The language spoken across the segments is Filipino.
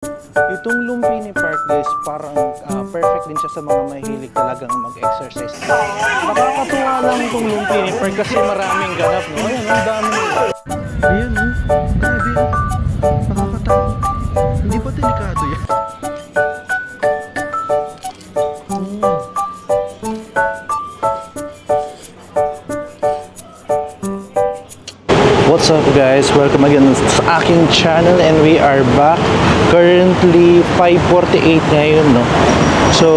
Itong Lumpini Park guys, parang perfect din siya sa mga mahilig talagang mag-exercise. Nakakatuwa lang itong Lumpini Park kasi maraming ganap, no? Ayan, ang dami nila. Ayan, no? Grabe, no? Nakakatakot. Hindi ba delikado yan? What's up guys? Welcome again sa aking channel and we are back. Currently 5:48 ngayon, no? So,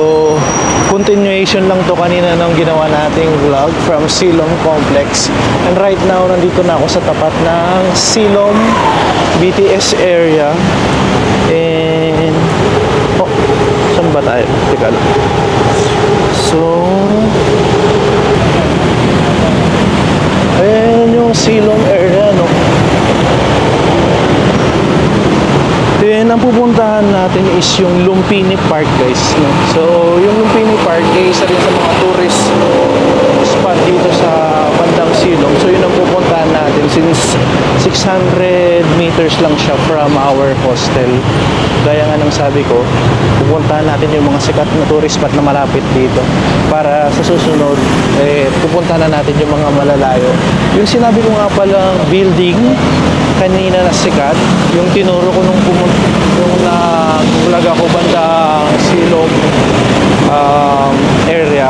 continuation lang to kanina nung ginawa nating vlog from Silom Complex. And right now, nandito na ako sa tapat ng Silom BTS area. And oh, saan ba tayo? Teka lang. So, ayan yung Silom area, no? Then, ang pupuntahan natin is yung Lumpini Park, guys, no? So, yung Lumpini Park ay isa rin sa mga tourist spot dito sa bandang Silom. So, yun ang pupuntahan natin since 600 meters lang siya from our hostel. Gaya nga ng sabi ko, pupuntahan natin yung mga sikat na tourist spot na malapit dito para sa susunod, pupuntahan na natin yung mga malalayo. Yung sinabi ko nga palang building kanina na sikat, yung tinuro ko nung yung nag-vlog ako bandang Silom area,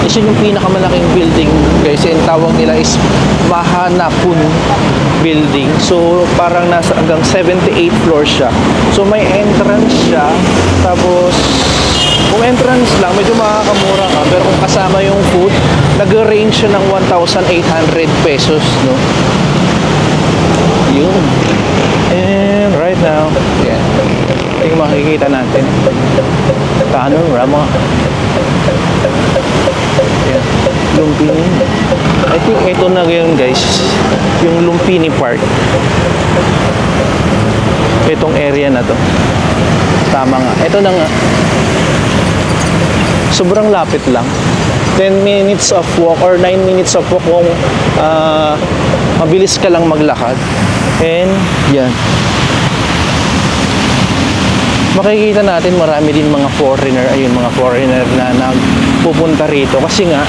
is yung pinakamalaking building guys, and tawag nila is Mahanapun building. So parang nasa hanggang 78 floor siya. So may entrance siya, tapos kung entrance lang medyo makakamura ka, pero kung kasama yung food, nag-range siya ng 1,800 pesos, no? Yun. And right now, yeah, yung makikita natin paano rama. Yeah, Lumpini. I think ito na yun guys, yung Lumpini Park. Itong area na to. Tama nga. Ito na nga. Sobrang lapit lang. 10 minutes of walk or 9 minutes of walk kung mabilis ka lang maglakad. And yan. Makikita natin marami din mga foreigner, ayun, mga foreigner na nagpupunta rito kasi nga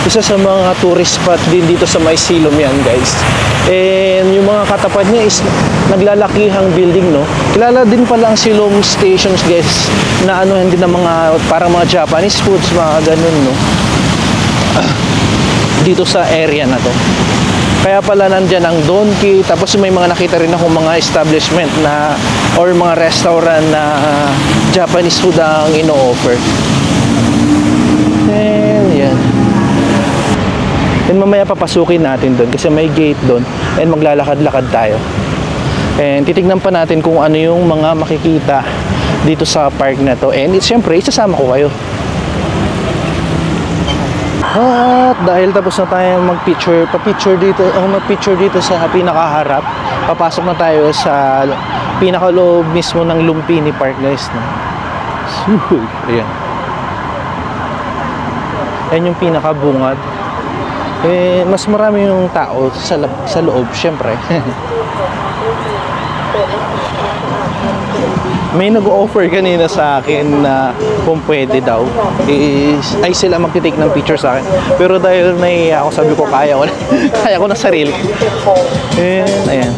isa sa mga tourist spot din dito sa may Silom yan guys. And yung mga katapat niya is naglalakihang building, no? Kilala din pala ang Silom stations guys na ano hindi na mga parang mga Japanese foods, mga ganun, no? Dito sa area na to. Kaya pala nandyan ang Donki, tapos may mga nakita rin akong mga establishment na or mga restaurant na Japanese food ang ino-offer. And yan. And mamaya papasukin natin doon kasi may gate doon and maglalakad-lakad tayo. And titignan pa natin kung ano yung mga makikita dito sa park na to. And siyempre, isasama ko kayo. At dahil tapos na tayo mag-picture dito sa pinakaharap, papasok na tayo sa pinakaloob mismo ng Lumpini Park guys, no? Ayan. Ayan yung pinakabungad. Mas marami yung tao sa loob, syempre. May nag-offer kanina sa akin na kung pwede daw ay sila magtitake ng picture sa akin, pero dahil nahiya ako, sabi ko kaya ko na sarili. Ayan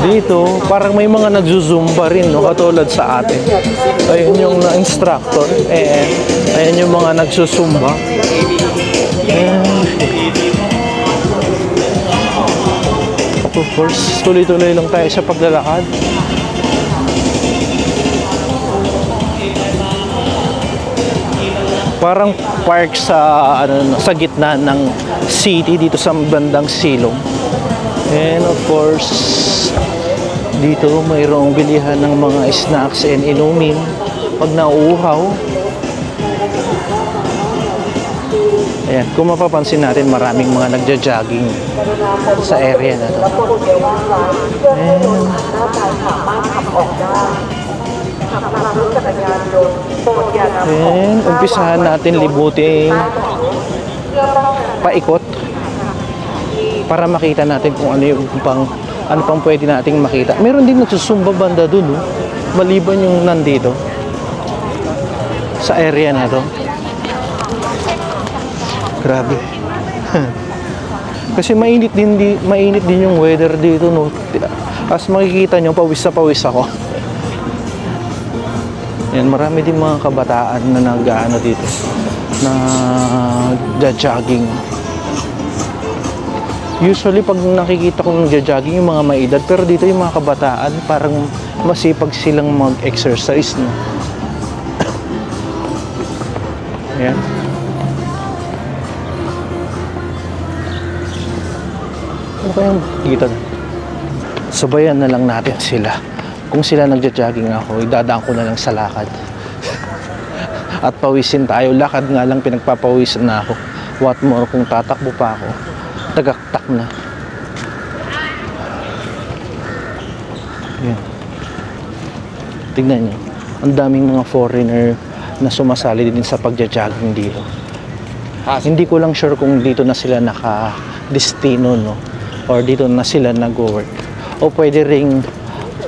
dito parang may mga nagzuzumba rin, no? Katulad sa atin, ayun yung instructor, ayan yung mga nagsusumba. Of course, tuloy-tuloy lang tayo sa paglalakad. Parang park sa sa gitna ng city dito sa bandang Silom. And of course, dito mayroong bilihan ng mga snacks and inumin pag nauuhaw. Ayan, kung mapapansin natin, maraming mga nagja-jogging sa area na to. And umpisahan natin libutin paikot para makita natin kung ano yung pang ano pang pwede nating makita. Meron din nagsusumba banda dun, no? Maliban yung nandito sa area na to. Grabe. Kasi mainit din yung weather dito, no. As makikita nyo, pawis na pawis ako. Yan, marami din mga kabataan na nag-ano dito, na jogging. Usually pag nakikita kong nagja-jogging yung mga may edad, pero dito yung mga kabataan parang masipag silang mag-exercise, no? Ayan. Ano kayang kita na? Sabayan na lang natin sila. Kung sila nagja-jogging ako, idadaan ko na lang sa lakad. At pawisin tayo. Lakad nga lang, pinagpapawisan na ako. What more kung tatakbo pa ako, tagaktak na. Yan. Tignan nyo, ang daming mga foreigner na sumasali din sa pagja-jogging dito. Hindi ko lang sure kung dito na sila naka-destino, no? Or dito na sila nag-work. O pwede ring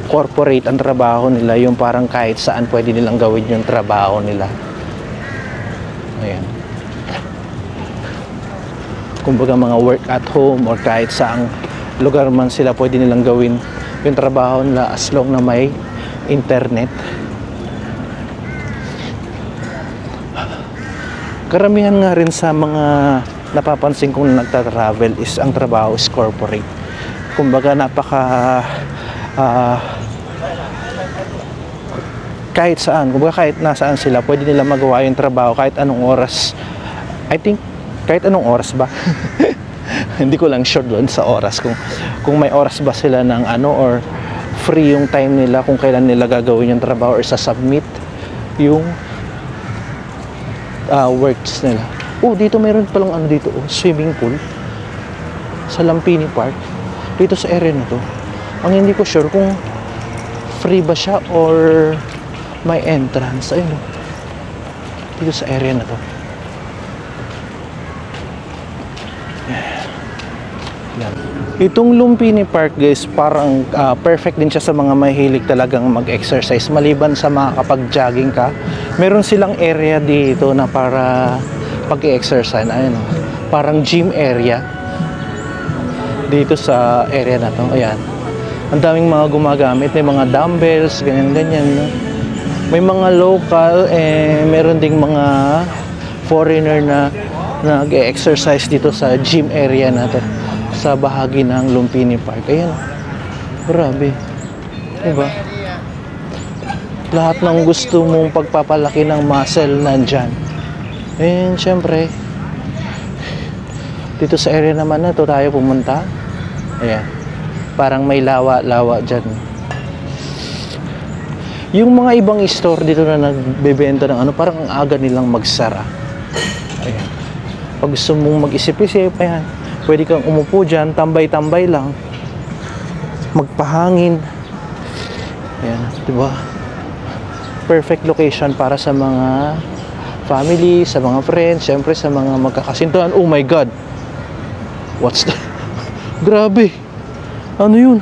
corporate ang trabaho nila, yung parang kahit saan pwede nilang gawin yung trabaho nila. Ayan. Kumbaga mga work at home or kahit saang lugar man sila pwede nilang gawin yung trabaho nila as long na may internet. Karamihan nga rin sa mga napapansin kong nagta-travel is ang trabaho is corporate. Kumbaga napaka kahit saan, kumbaga kahit nasaan sila pwede nila magawa yung trabaho kahit anong oras. I think kahit anong oras ba? Hindi ko lang sure doon sa oras kung may oras ba sila ng ano or free yung time nila kung kailan nila gagawin yung trabaho or sa-submit yung works nila. Oh, dito meron palang ano dito, oh, swimming pool sa Lumpini Park. Dito sa area na to. Ang hindi ko sure kung free ba siya or may entrance. Ayun, oh. Dito sa area na to. Yan. Itong Lumpini Park, guys, parang perfect din siya sa mga mahilig talagang mag-exercise. Maliban sa makakapag-jogging ka, meron silang area dito na para pag-exercise. Ayun, oh. Parang gym area dito sa area na to. Ayan. Ang daming mga gumagamit. May mga dumbbells, ganyan-ganyan, no? May mga local, meron ding mga foreigner na nag-exercise dito sa gym area na to, sa bahagi ng Lumpini Park. Ayan. Grabe. Diba? Lahat ng gusto mong pagpapalaki ng muscle nandyan. And syempre, dito sa area naman na to tayo pumunta. Ayan. Parang may lawa-lawa dyan. Yung mga ibang store dito na nagbebenta ng ano, parang ang aga nilang magsara. Ayan. Pag gusto mong mag-isip-isip, ayan, pwede kang umupo dyan, tambay-tambay lang, magpahangin. Ayan, diba? Perfect location para sa mga family, sa mga friends, syempre sa mga magkakasintuhan. Oh my God! What's that? Grabe! Ano yun?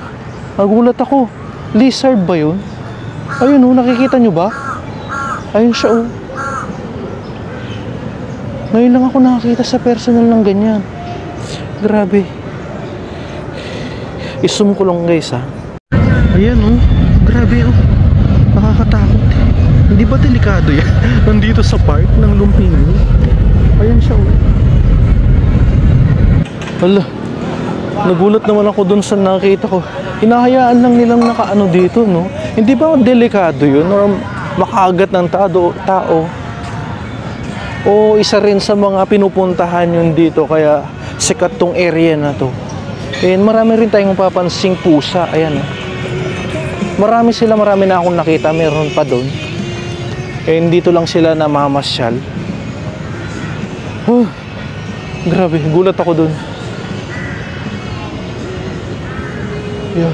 Nagulat ako. Lizard ba yun? Ayun, oh, nakikita nyo ba? Ayun siya, oh. Ngayon lang ako nakakita sa personal ng ganyan. Grabe. I-zoom ko lang, guys, ha. Ayan, oh. Grabe, oh. Nakakatakot. Hindi ba delikado yan? Nandito sa park ng Lumpini. Ayan siya, oh. Hala. Nagulat naman ako dun sa nakita ko. Hinahayaan lang nilang nakaano dito, no? Hindi ba delikado yun? Or makagat ng tao? O isa rin sa mga pinupuntahan yun dito, kaya sikat tong area na to. And marami rin tayong papansing pusa. Ayan, oh. Marami na akong nakita. Meron pa doon. And dito lang sila namamasyal. Oh, grabe, gulat ako doon. Yeah.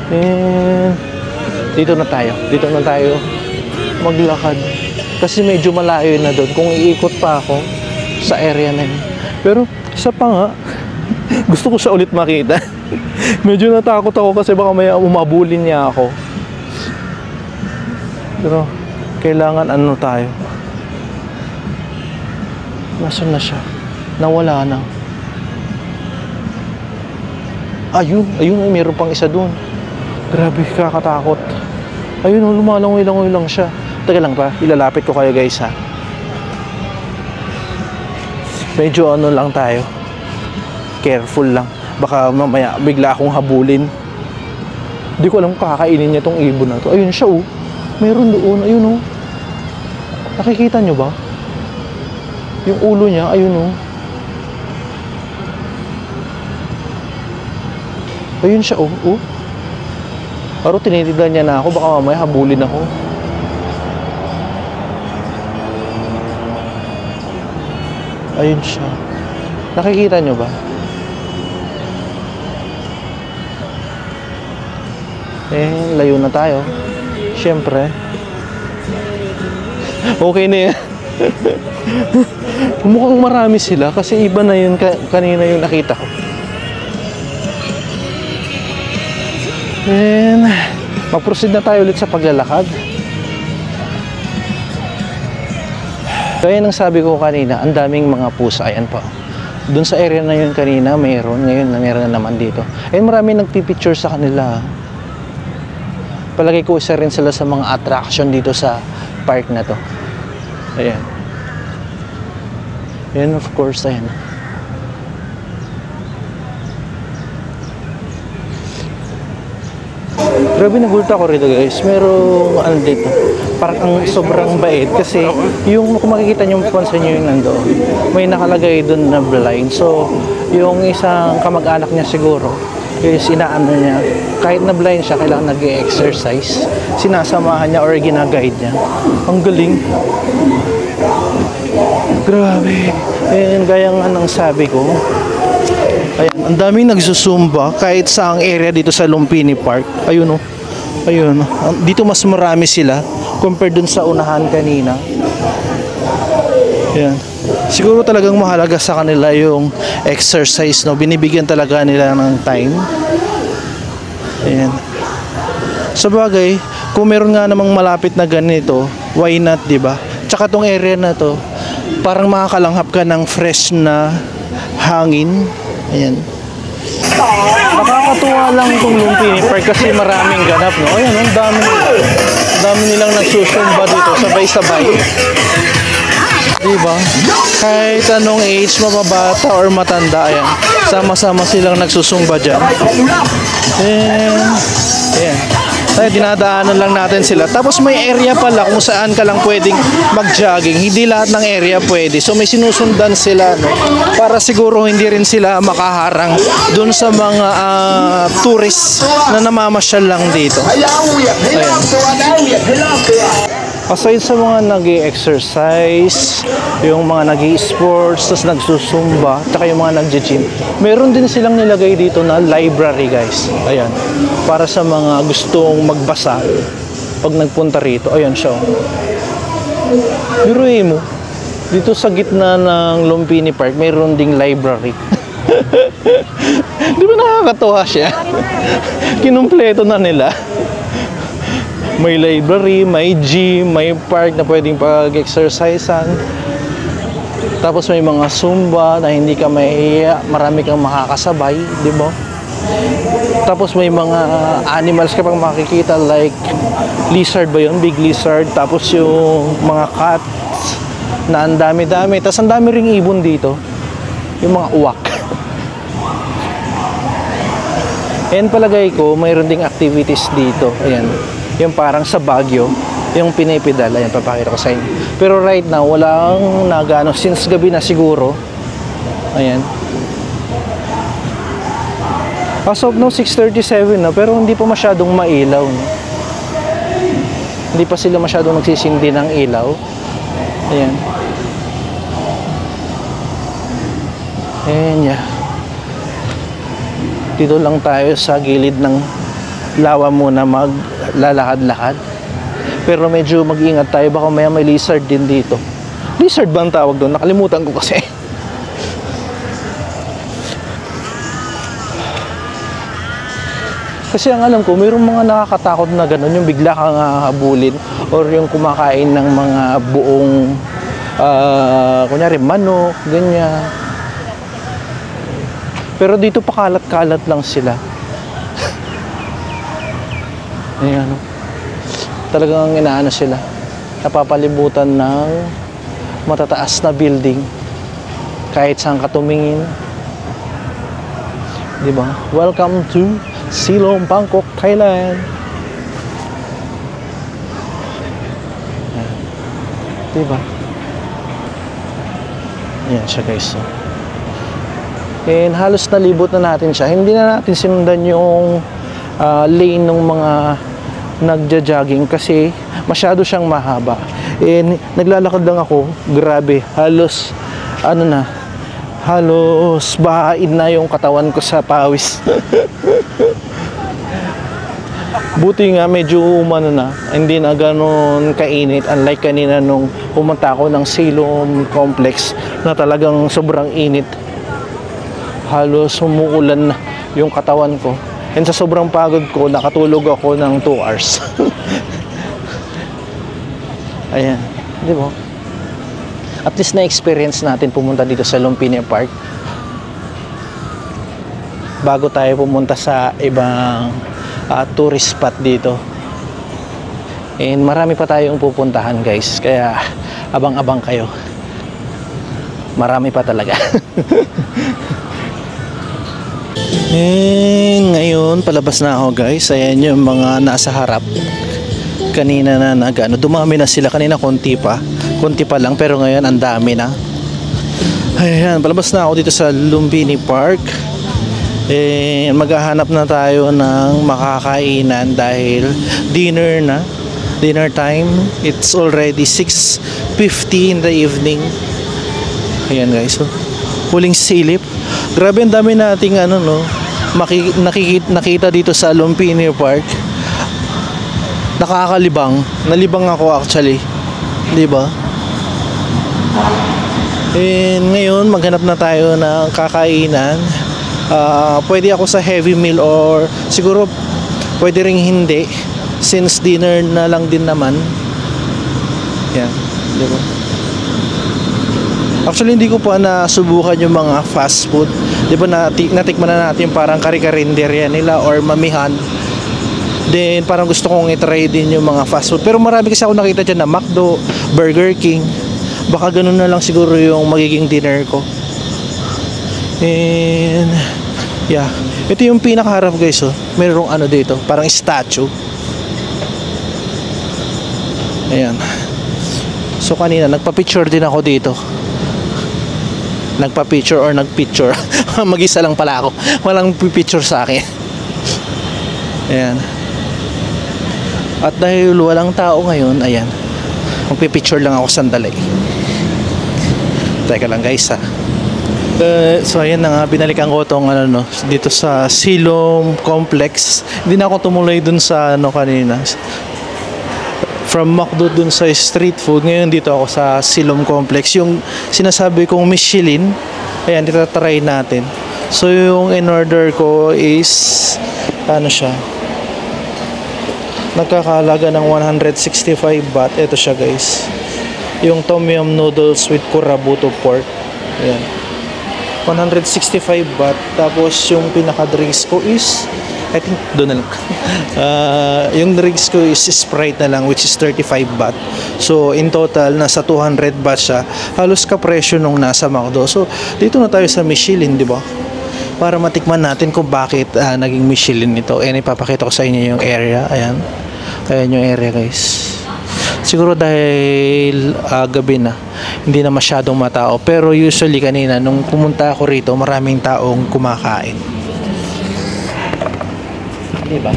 And dito na tayo maglakad kasi medyo malayo na doon kung iikot pa ako sa area na yun. Pero isa pa nga, gusto ko siya ulit makita. Medyo natakot ako kasi baka may umabulin niya ako. Pero kailangan ano tayo. Nasaan na siya? Nawala na. Ayun, ayun, mayroon pang isa dun. Grabe, kakatakot. Ayun, lumalangoy-langoy lang siya. Teka lang pa, ilalapit ko kayo guys ha. Medyo ano lang tayo. Careful lang. Baka mamaya bigla akong habulin. Hindi ko alam kakainin niya tong ibon na to. Ayun siya oh. Meron doon, ayun oh. Nakikita nyo ba? Yung ulo niya, ayun oh. Ayun siya oh, oh. Pero tinitigan niya na ako, baka mamaya habulin ako. Ayun siya. Nakikita nyo ba? Eh, layo na tayo. Siyempre. Okay na yan. Mukhang marami sila kasi iba na yun kanina yung nakita ko. And mag-proceed na tayo ulit sa paglalakad. Kaya nang sabi ko kanina, ang daming mga pusa. Ayan pa. Doon sa area na yun kanina, mayroon. Ngayon, meron na naman dito. Ayun, marami nagpipicture sa kanila. Palagay ko isa rin sila sa mga attraction dito sa park na to. Ayan. Ayan, of course, ayan. Grabe, nagulta ko rito guys. Merong ano dito, parang ang sobrang bait kasi yung kung makikita nyo, pansin nyo yung nandoon, may nakalagay doon na blind. So yung isang kamag-anak niya siguro is inaano niya, kahit na blind siya, kailangan nag-exercise, sinasamahan niya or ginaguide niya. Ang galing. Grabe. And gaya nga ng sabi ko, ayan, ang daming nagsusumba kahit sa ang area dito sa Lumpini Park. Ayun oh. Ayun. Dito mas marami sila compared dun sa unahan kanina. Ayan. Siguro talagang mahalaga sa kanila yung exercise, no? Binibigyan talaga nila ng time. Ayan. Sa bagay, kung meron nga namang malapit na ganito, why not, di ba? Tsaka tong area na to, parang makakalanghap ka ng fresh na hangin. Ayan. Nakakatuwa lang itong Lumpini Park kasi maraming ganap, no? Ayan, ang dami nilang nagsusumba dito, sabay-sabay. Diba? Kahit anong age, mababata or matanda, ayan, sama-sama silang nagsusumba dyan. Ayan. Tayo, dinadaanan lang natin sila. Tapos may area pala kung saan ka lang pwedeng mag-jogging. Hindi lahat ng area pwede. So may sinusundan sila, no? Para siguro hindi rin sila makaharang dun sa mga tourists na namamasyal lang dito. Ayan. Aside sa mga nag-i-exercise, yung mga nag-i-sports, tapos nagsusumba, tsaka yung mga nag-gym, meron din silang nilagay dito na library, guys. Ayan. Para sa mga gustong magbasa pag nagpunta rito. Ayan siya. Biruin mo, dito sa gitna ng Lumpini Park, meron ding library. Di ba nakakatuwa siya? Kinumpleto na nila. May library, may gym, may park na pwedeng pag-exercisean. Tapos may mga zumba na hindi ka maiiya, marami kang makakasabay, di ba? Tapos may mga animals ka pang makikita like lizard ba yun? Big lizard. Tapos yung mga cats na ang dami-dami. Tapos ang dami ring ibon dito. Yung mga uwak. And palagay ko, mayroon ding activities dito. Ayan. Yung parang sa Baguio, yung pinipidal. Ayan, papakita ko sa inyo. Pero right now, walang nagano. Since gabi na siguro. Ayan. As of now, 6:37 na. Pero hindi pa masyadong mailaw. No? Hindi pa sila masyadong nagsisindi ng ilaw. Ayan. Ayan, yeah. Dito lang tayo sa gilid ng lawa muna maglalakad-lakad. Pero medyo mag-ingat tayo, baka may lizard din dito. Lizard ba ang tawag doon? Nakalimutan ko kasi. Kasi ang alam ko, mayroong mga nakakatakot na gano'n, yung bigla kang hahabulin or yung kumakain ng mga buong, kunyari, manok, ganyan. Pero dito pakalat-kalat lang sila. Ayan, talagang inaano sila. Napapalibutan ng matataas na building. Kahit saan ka tumingin. Diba? Welcome to Silom, Bangkok, Thailand. Diba? Yan siya guys. And halos nalibot na natin siya. Hindi na natin sinundan yung lane ng mga nagja-jogging kasi masyado siyang mahaba. And naglalakad lang ako. Grabe. Halos halos bahain na yung katawan ko sa pawis. Buti nga medyo umano na, hindi na gano'n kainit, unlike kanina nung pumunta ako ng Silom Complex na talagang sobrang init. Halos umuulan na yung katawan ko. And sa sobrang pagod ko, nakatulog ako ng 2 hours. Ayan, di ba? At least na-experience natin pumunta dito sa Lumpini Park bago tayo pumunta sa ibang tourist spot dito. And marami pa tayong pupuntahan guys, kaya abang-abang kayo. Marami pa talaga. And ngayon palabas na ako guys. Ayan yung mga nasa harap. Kanina na dumami na sila. Kanina konti pa lang, pero ngayon ang dami na. Ayan, palabas na ako dito sa Lumpini Park. Maghahanap na tayo ng makakainan dahil dinner time. It's already 6:50 in the evening. Ayan guys, huling silip. Grabe, ang dami nating nakita dito sa Lumpini Park. Nakakalibang. Nalibang ako actually. Diba? Ngayon maghanap na tayo ng kakainan. Pwede ako sa heavy meal or siguro pwede ring hindi since dinner na lang din naman. Yan, diba? Actually hindi ko pa nasubukan yung mga fast food. Diba natikman na natin parang kari-karinderya nila or mamihan. Then parang gusto kong i-try din yung mga fast food. Pero marami kasi ako nakita dyan na McDo, Burger King. Baka ganun na lang siguro yung magiging dinner ko. And yeah, ito yung pinakaharap guys. Mayroong dito, parang statue. Ayan. So kanina nagpa-picture din ako dito. Nagpa-picture or nagpicture. Mag-isa lang pala ako. Walang picture sa akin. Ayan. At dahil walang tao ngayon, ayan, magpipicture lang ako sandali. Teka lang guys ha. So ayan na nga, binalikan ko itong dito sa Silom Complex. Hindi na ako tumuloy dun sa kanina. From McDo dun sa street food. Ngayon dito ako sa Silom Complex. Yung sinasabi kong Michelin, ayan, itatry natin. So yung in-order ko is siya, nagkakahalaga ng 165 baht. Ito siya guys, yung tom yum noodles with kurabuto pork. Ayan, 165 baht. Tapos yung pinaka drinks ko is I think doon na lang. Yung drinks ko is Sprite na lang, which is 35 baht. So in total nasa 200 baht siya. Halos kapresyo nung nasa McDo. So dito na tayo sa Michelin, di ba? Para matikman natin kung bakit naging Michelin ito. Ipapakita ko sa inyo yung area. Ayan. Ayan yung area guys. Siguro dahil gabi na, hindi na masyadong matao. Pero usually kanina nung pumunta ako rito, maraming taong kumakain. Diba?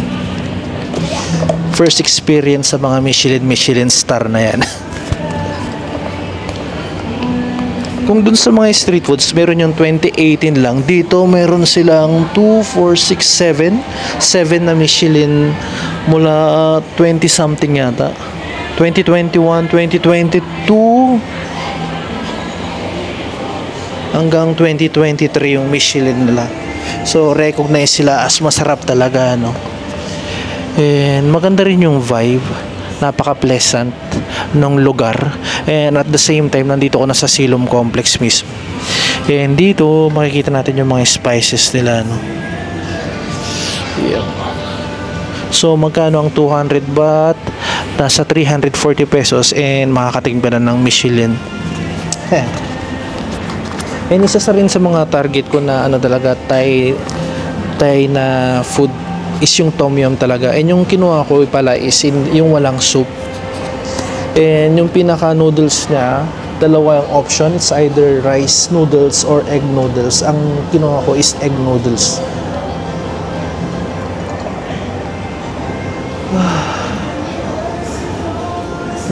First experience sa mga Michelin star na yan. Kung dun sa mga street foods, meron yung 2018 lang. Dito meron silang 2, 4, 6, 7 na Michelin mula 20 something yata. 2021, 2022 hanggang 2023 yung Michelin nila. So recognize sila as masarap talaga, no? And maganda rin yung vibe. Napaka-pleasant ng lugar. And at the same time, nandito ko na sa Siloam Complex mismo. And dito, makikita natin yung mga spices nila, no? Yeah. So, magkano ang 200 baht? Nasa 340 pesos and makakatingin pa na ng Michelin. And isa sa rin sa mga target ko na ano talaga, Thai na food is yung tom yum talaga. And yung kinuha ko pala is yung walang soup. And yung pinaka noodles niya, dalawa yung option. It's either rice noodles or egg noodles. Ang kinuha ko is egg noodles.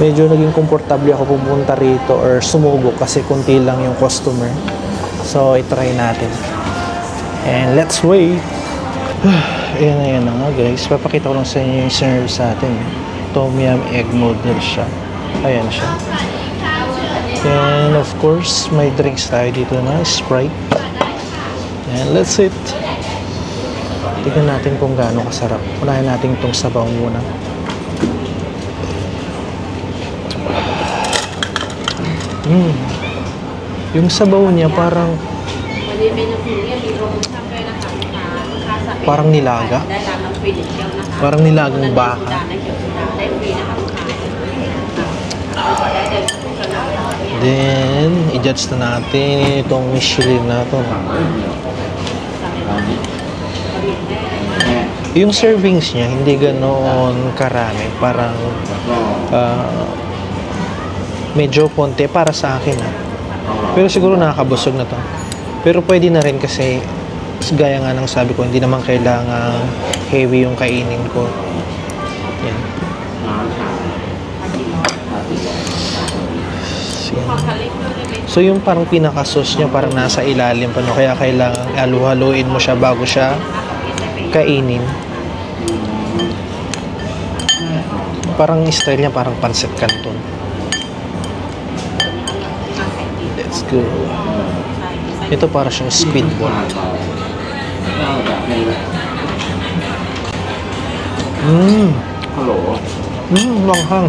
Medyo naging komportable ako pumunta rito or sumubok kasi konti lang yung customer. So, itry natin. And let's wait. Ayan na nga guys. Papakita ko lang sa inyo yung serve sa atin. Tom yum egg noodles siya. Ayan siya. And of course, may drinks tayo dito na Sprite. And let's eat. Tignan natin kung gaano kasarap. Unahin natin itong sabaw muna. Yung sabaw niya parang nilaga. Parang nilagang baka. Then, i-judge na natin itong Michelin na ito. Yung servings niya, hindi ganoon karami. Parang medyo konti para sa akin. Pero siguro nakakabusog na to. Pero pwede na rin kasi gaya nga ng sabi ko, hindi naman kailangan heavy yung kainin ko. Yan. So yung parang pinaka-sauce niya parang nasa ilalim pa, no? Kaya kailangan halu-haluin mo siya bago siya kainin. Parang style niya parang pancit canton. Let's go. Ito para siyang speedball. Langhang.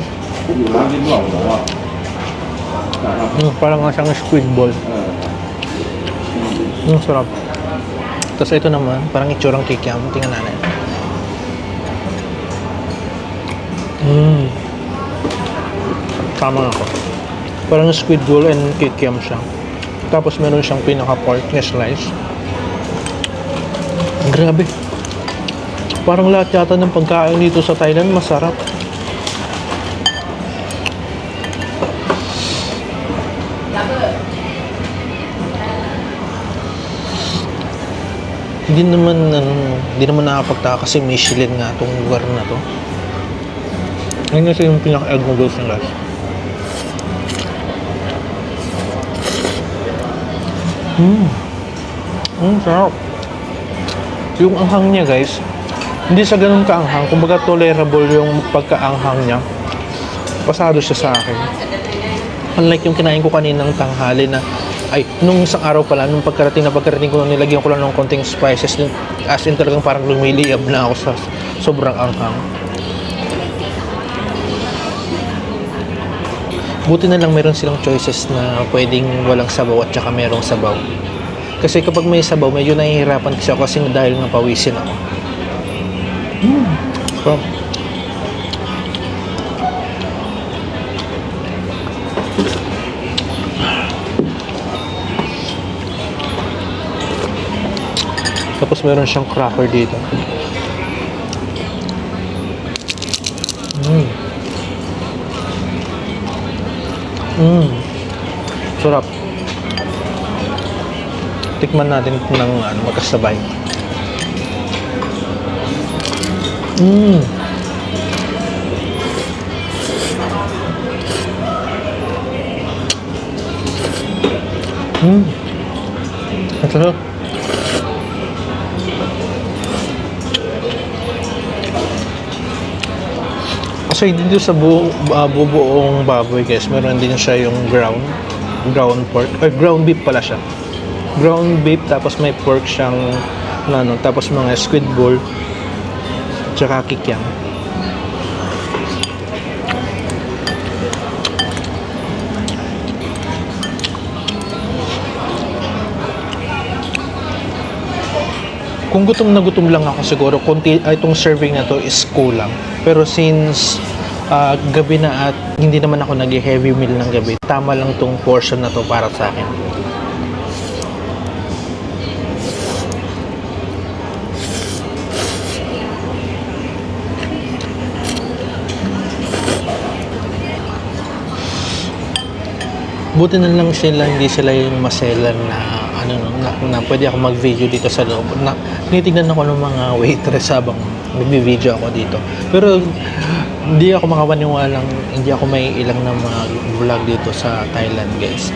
Parang nga siyang speedball. Sarap. Tapos ito naman, parang itsurang kikiam. Tingnan natin. Tama ako. Parang squidball and kikiam siya. Tapos meron siyang pinaka-pork na slice. Grabe. Parang lahat yata ng pagkain dito sa Thailand masarap. Hindi naman nakapagtaka kasi Michelin nga itong lugar na to. Ayun kasi yung pinaka-egg noodles ng guys. Sarap. Yung anghang niya guys, hindi sa ganun kaanghang. Kumbaga tolerable yung pagkaanghang niya. Pasado siya sa akin. Unlike yung kinain ko kaninang tanghali na, ay, nung isang araw pala, nung pagkarating ko, nilagyan ko lang ng konting spices. As in talagang parang lumiliyab na ako sa sobrang anghang. Buti na lang meron silang choices na pwedeng walang sabaw at saka merong sabaw. Kasi kapag may sabaw, medyo nahihirapan kasi ako kasi dahil nga pawisin ako. So, tapos meron siyang cracker dito. Sarap. Tikman natin ng magkasabay. Ang sarap. Kasi dito sa bubuong baboy guys, meron din siya yung ground pork, or ground beef pala siya. Ground beef, tapos may pork siyang tapos mga squid ball. Tsaka kikyang. Kung gutom na gutom lang ako siguro, itong serving na to is kulang. Pero since gabi na at hindi naman ako nag-heavy meal ng gabi, tama lang tong portion na to para sa akin. Buti na lang sila, hindi sila yung maselan na na pwede ako mag-video dito sa loob. Tinitignan ako ng mga waitress habang nag-video ako dito. Pero hindi ako makapaniwalang, hindi ako may ilang na mga vlog dito sa Thailand, guys.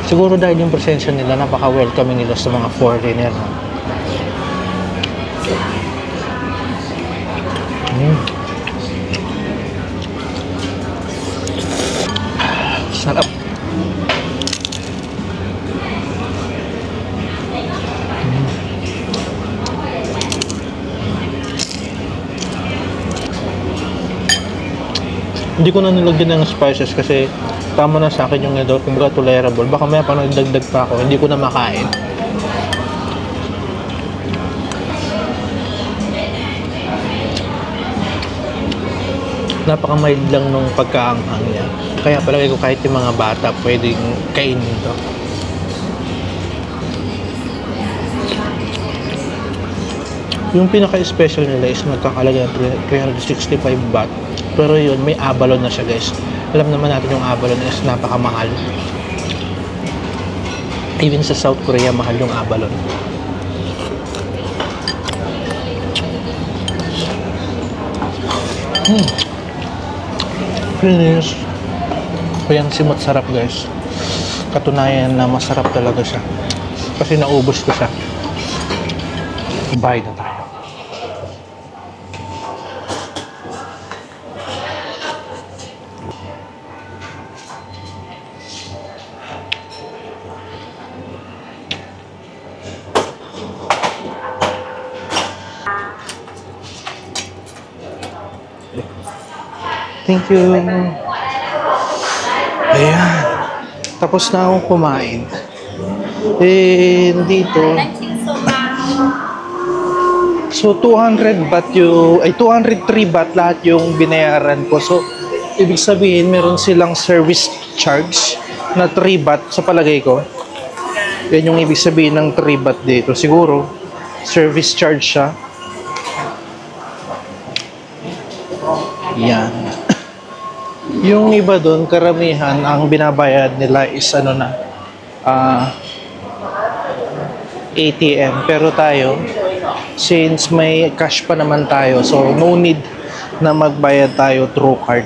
Siguro dahil yung presensya nila, napaka-welcoming nila sa mga foreigner. Sarap. Hindi ko na nilagyan ng spices kasi tama na sa akin yung ito, kumbaga tolerable. Baka may pa nagdagdag pa ako, hindi ko na makain. Napaka-mild lang nung pagkaanghang niya. Kaya palagi ko kahit yung mga bata pwedeng kainin ito. Yung pinaka-special nila is nagkakalaga ng 365 baht. Pero yun, may abalon na siya, guys. Alam naman natin yung abalon is napakamahal. Even sa South Korea, mahal yung abalon. Finish. Kayang simot sarap, guys. Katunayan na masarap talaga siya. Kasi naubos ko siya. Bye na tayo. Thank you. Ayan. Tapos na akong kumain. Dito. Thank you so much. So, 200 baht yung, 203 baht lahat yung binayaran ko. So, ibig sabihin, meron silang service charge na 3 baht sa palagay ko. Yan yung ibig sabihin ng 3 baht dito. Siguro, service charge siya. Yan. Yung iba doon, karamihan, ang binabayad nila is ATM. Pero tayo, since may cash pa naman tayo, so no need na magbayad tayo through card.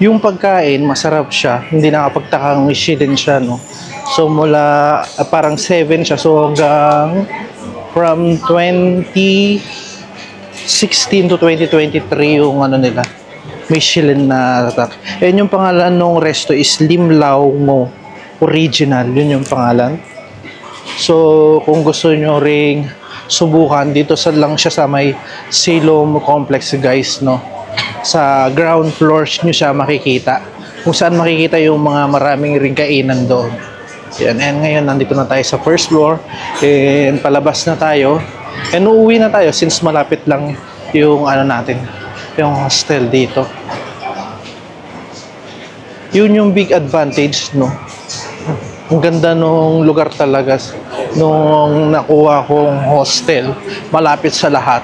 Yung pagkain, masarap siya. Hindi nakapagtakang Michelin siya, no? So mula, parang 7 siya. So hanggang from 2016 to 2023 yung nila, Michelin na tatak. And yung pangalan ng resto is Lim Lao Mo Original. Yun yung pangalan. So, kung gusto nyo ring subukan, dito lang siya sa may Siloam Complex, guys, no? Sa ground floor nyo siya makikita. Kung saan makikita yung mga maraming ring kainan doon. Yan. And ngayon, nandito na tayo sa first floor. And palabas na tayo. And uuwi na tayo since malapit lang yung natin, yung hostel dito. Yun yung big advantage, no? Ang ganda nung lugar talaga nung nakuha kong hostel. Malapit sa lahat.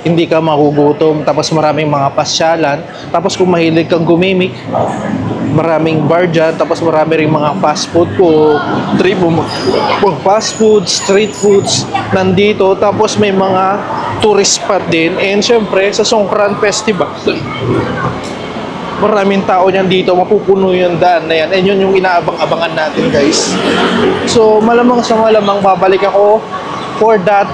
Hindi ka magugutom, tapos maraming mga pasyalan. Tapos kung mahilig kang gumimik, maraming bar dyan, tapos marami ring mga fast food ko, fast food, street foods nandito, tapos may mga tourist spot din. And syempre sa Songkran Festival, maraming tao niyan dito, mapupuno yung daan na yan. And yun yung inaabang-abangan natin, guys. So malamang sa malamang babalik ako for that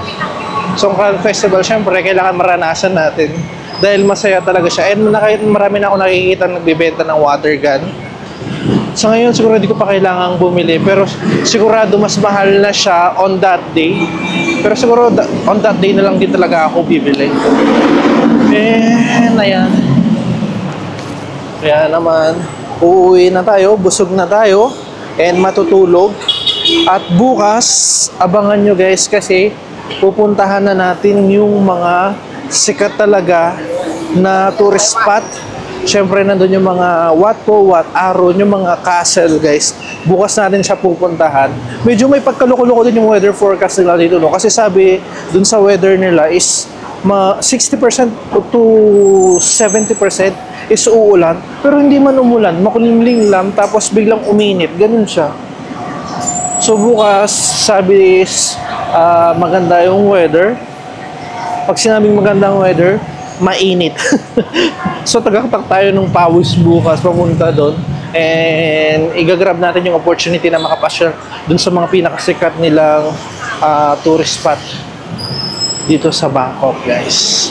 Songkran Festival. Syempre kailangan maranasan natin dahil masaya talaga siya. And marami na ako nakikita nagbibenta ng water gun. Sa ngayon, siguro hindi ko pa kailangang bumili. Pero sigurado mas mahal na siya on that day. Pero siguro on that day na lang din talaga ako bibili. And ayan. Kaya naman, uuwi na tayo, busog na tayo, and matutulog. At bukas, abangan nyo guys kasi pupuntahan na natin yung mga sikat talaga na tourist spot. Siyempre nandun yung mga Wat Po, Wat Arun, yung mga castle guys. Bukas natin siya pupuntahan. Medyo may pagkaloko-loko din yung weather forecast nila dito, no? Kasi sabi dun sa weather nila is 60% to 70% is uulan. Pero hindi man umulan, makulimlim lang tapos biglang uminit. Ganun siya. So bukas, sabi is maganda yung weather. Pag sinabing magandang weather, mainit. So tagaktak tayo ng pawis bukas papunta doon. And igagrab natin yung opportunity na makapasyal dun sa mga pinakasikat nilang tourist spot dito sa Bangkok, guys.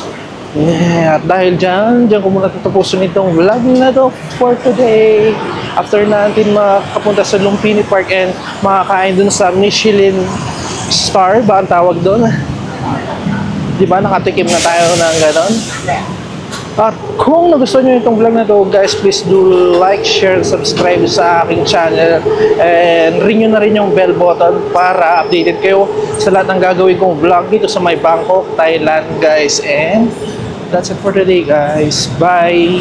Yeah, at dahil dyan ko muna tatapusin itong vlog na to for today. After natin makapunta sa Lumpini Park and makakain dun sa Michelin Star, ba ang tawag doon? Di ba nakatikim na tayo ng ganon? At kung nagustuhan nyo itong vlog na to, guys, please do like, share, subscribe sa aking channel. And ring nyo na rin yung bell button para updated kayo sa lahat ng gagawin kong vlog dito sa may Bangkok, Thailand, guys. And that's it for today, guys. Bye!